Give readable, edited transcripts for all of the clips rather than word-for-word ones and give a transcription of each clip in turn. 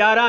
11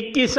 21